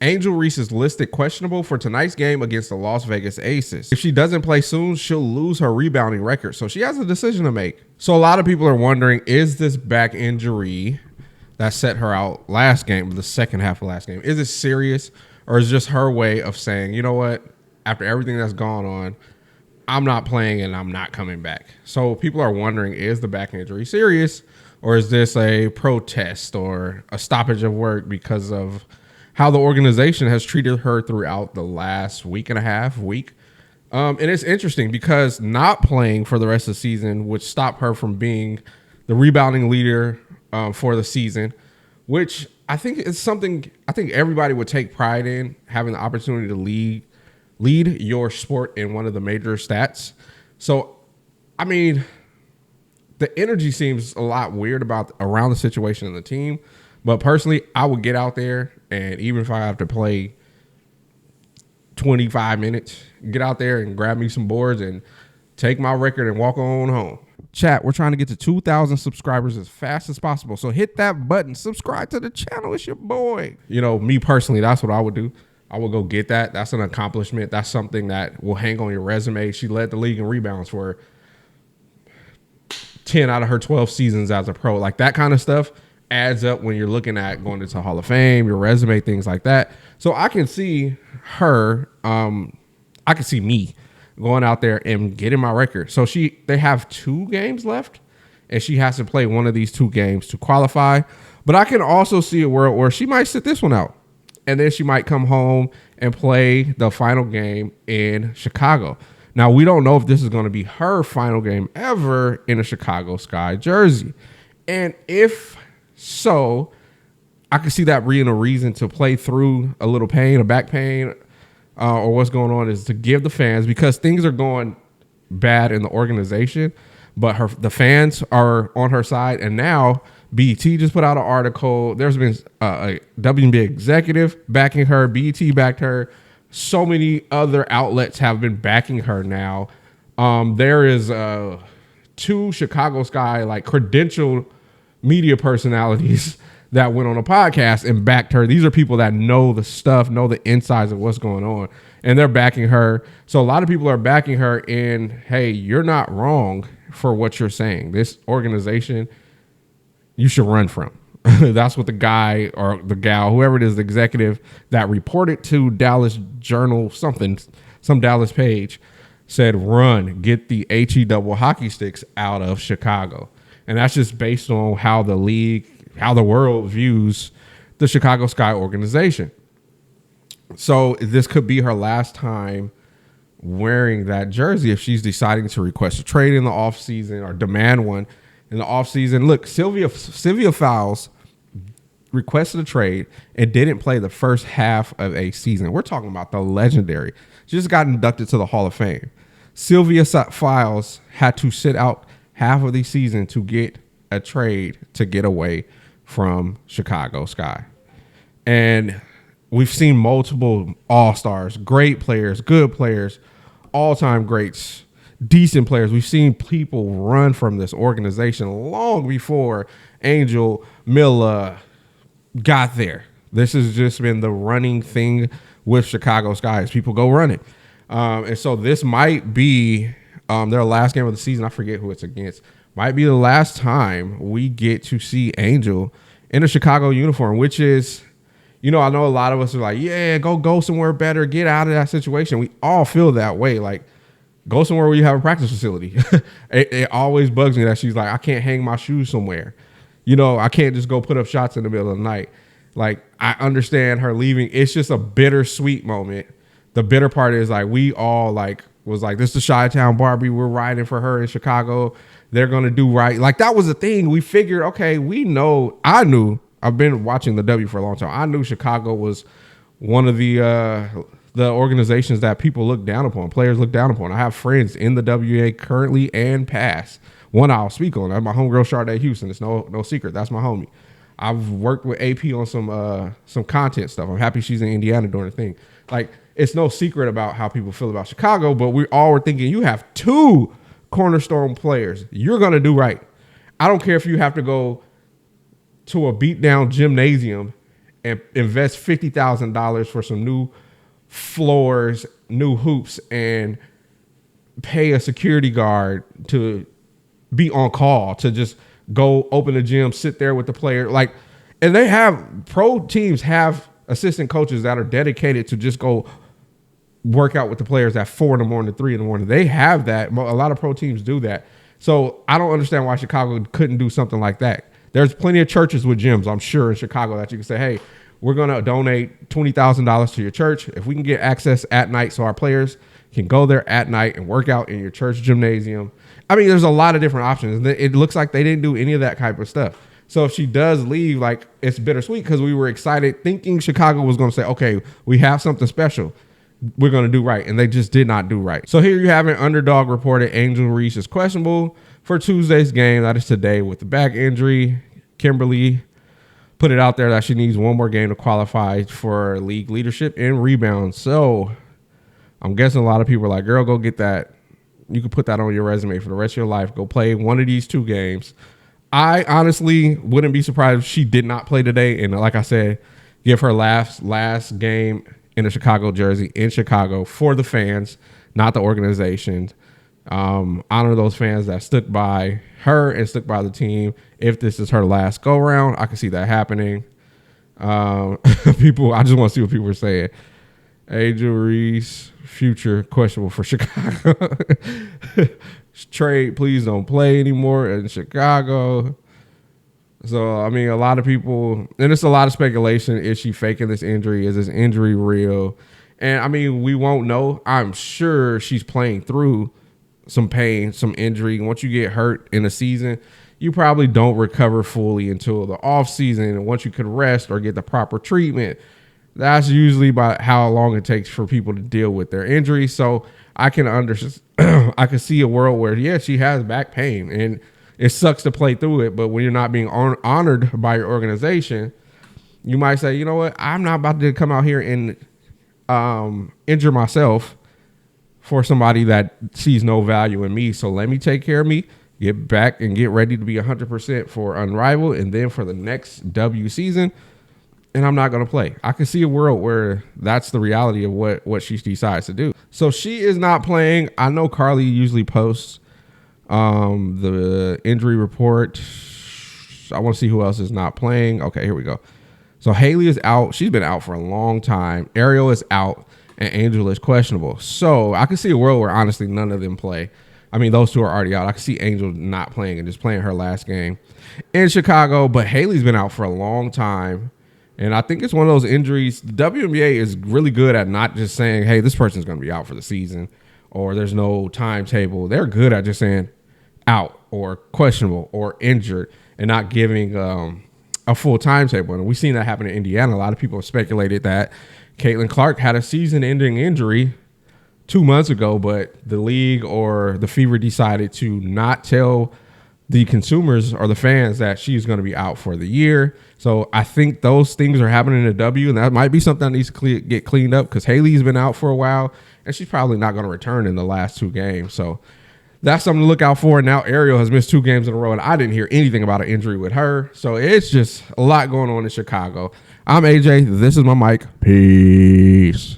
Angel Reese is listed questionable for tonight's game against the Las Vegas Aces. If she doesn't play soon, she'll lose her rebounding record. So she has a decision to make. So a lot of people are wondering, is this back injury that set her out last game, the second half of last game, is it serious? Or is it just her way of saying, you know what, after everything that's gone on, I'm not playing and I'm not coming back. So people are wondering, is the back injury serious? Or is this a protest or a stoppage of work because of how the organization has treated her throughout the last week and a half. And it's interesting because not playing for the rest of the season would stop her from being the rebounding leader for the season, which I think is something I think everybody would take pride in, having the opportunity to lead your sport in one of the major stats. So, I mean, the energy seems a lot weird around the situation in the team. But personally, I would get out there, and even if I have to play 25 minutes, get out there and grab me some boards and take my record and walk on home. Chat, we're trying to get to 2,000 subscribers as fast as possible. So hit that button. Subscribe to the channel. It's your boy. You know, me personally, that's what I would do. I would go get that. That's an accomplishment. That's something that will hang on your resume. She led the league in rebounds for 10 out of her 12 seasons as a pro. Like that kind of stuff adds up when you're looking at going into Hall of Fame, your resume, things like that. So I can see her, I can see me going out there and getting my record. So they have 2 games left, and she has to play one of these 2 games to qualify. But I can also see a world where she might sit this one out, and then she might come home and play the final game in Chicago. Now, we don't know if this is going to be her final game ever in a Chicago Sky jersey. And if so, I can see that being a reason to play through a little pain, a back pain, or what's going on, is to give the fans, because things are going bad in the organization, but the fans are on her side. And now BET just put out an article. There's been a WNBA executive backing her. BET backed her. So many other outlets have been backing her now. There is 2 Chicago Sky like credentialed media personalities that went on a podcast and backed her. These are people that know the stuff, know the insides of what's going on, and they're backing her. So a lot of people are backing her in, hey, you're not wrong for what you're saying. This organization, you should run from. That's what the guy or the gal, whoever it is, the executive that reported to Dallas Journal, some Dallas page, said, run, get the HE double hockey sticks out of Chicago. And that's just based on how the league, how the world views the Chicago Sky organization. So this could be her last time wearing that jersey if she's deciding to request a trade in the offseason or demand one in the offseason. Look, Sylvia Fowles requested a trade and didn't play the first half of a season. We're talking about the legendary. She just got inducted to the Hall of Fame. Sylvia Fowles had to sit out half of the season to get a trade to get away from Chicago Sky. And we've seen multiple all-stars, great players, good players, all-time greats, decent players. We've seen people run from this organization long before Angel, Milla got there. This has just been the running thing with Chicago Sky as people go running. And so this might be their last game of the season. I forget who it's against. Might be the last time we get to see Angel in a Chicago uniform, which is, you know, I know a lot of us are like, yeah, go somewhere better, get out of that situation. We all feel that way. Like, go somewhere where you have a practice facility. It always bugs me that she's like, I can't hang my shoes somewhere. You know, I can't just go put up shots in the middle of the night. Like, I understand her leaving. It's just a bittersweet moment. The bitter part is like, we all like, was like, this is the Chi-Town Barbie. We're riding for her in Chicago. They're going to do right. Like, that was the thing. We figured, okay, we know, I've been watching the W for a long time. I knew Chicago was one of the organizations that people look down upon, players look down upon. I have friends in the WA currently and past. One I'll speak on. That's my homegirl, Sharday Houston. It's no secret. That's my homie. I've worked with AP on some content stuff. I'm happy she's in Indiana doing her thing. Like, it's no secret about how people feel about Chicago, but we all were thinking, you have 2 cornerstone players. You're going to do right. I don't care if you have to go to a beat down gymnasium and invest $50,000 for some new floors, new hoops, and pay a security guard to be on call, to just go open the gym, sit there with the player. Like, and they have, pro teams have assistant coaches that are dedicated to just go work out with the players at 4 in the morning, 3 in the morning. They have that. A lot of pro teams do that. So I don't understand why Chicago couldn't do something like that. There's plenty of churches with gyms, I'm sure, in Chicago that you can say, hey, we're going to donate $20,000 to your church. If we can get access at night so our players can go there at night and work out in your church gymnasium. I mean, there's a lot of different options. It looks like they didn't do any of that type of stuff. So if she does leave, like, it's bittersweet because we were excited thinking Chicago was going to say, okay, we have something special. We're going to do right. And they just did not do right. So here you have an underdog reported Angel Reese is questionable for Tuesday's game. That is today with the back injury. Kimberly put it out there that she needs one more game to qualify for league leadership and rebound. So I'm guessing a lot of people are like, girl, go get that. You can put that on your resume for the rest of your life. Go play one of these 2 games. I honestly wouldn't be surprised if she did not play today. And like I said, give her last game in a Chicago jersey in Chicago for the fans, not the organization. Honor those fans that stuck by her and stuck by the team. If this is her last go round, I can see that happening. People, I just want to see what people are saying. Angel Reese, future questionable for Chicago. Trade, please don't play anymore in Chicago. So, I mean, a lot of people, and it's a lot of speculation. Is she faking this injury? Is this injury real? And, I mean, we won't know. I'm sure she's playing through some pain, some injury. Once you get hurt in a season, you probably don't recover fully until the off season. And once you can rest or get the proper treatment, that's usually about how long it takes for people to deal with their injuries. So I can understand. I can see a world where, yeah, she has back pain and it sucks to play through it. But when you're not being honored by your organization, you might say, you know what, I'm not about to come out here and injure myself for somebody that sees no value in me. So let me take care of me, get back and get ready to be 100% for Unrivaled and then for the next W season. And I'm not going to play. I can see a world where that's the reality of what she decides to do. So she is not playing. I know Carly usually posts the injury report. I want to see who else is not playing. Okay, here we go. So Haley is out. She's been out for a long time. Ariel is out. And Angel is questionable. So I can see a world where, honestly, none of them play. I mean, those 2 are already out. I can see Angel not playing and just playing her last game in Chicago. But Haley's been out for a long time. And I think it's one of those injuries. The WNBA is really good at not just saying, hey, this person's going to be out for the season or there's no timetable. They're good at just saying out or questionable or injured and not giving a full timetable. And we've seen that happen in Indiana. A lot of people have speculated that Caitlin Clark had a season-ending injury 2 months ago, but the league or the Fever decided to not tell the consumers or the fans that she's going to be out for the year. So I think those things are happening in the W, and that might be something that needs to get cleaned up because Haley's been out for a while, and she's probably not going to return in the last 2 games. So that's something to look out for. And now Ariel has missed 2 games in a row, and I didn't hear anything about an injury with her. So it's just a lot going on in Chicago. I'm AJ. This is my mic. Peace.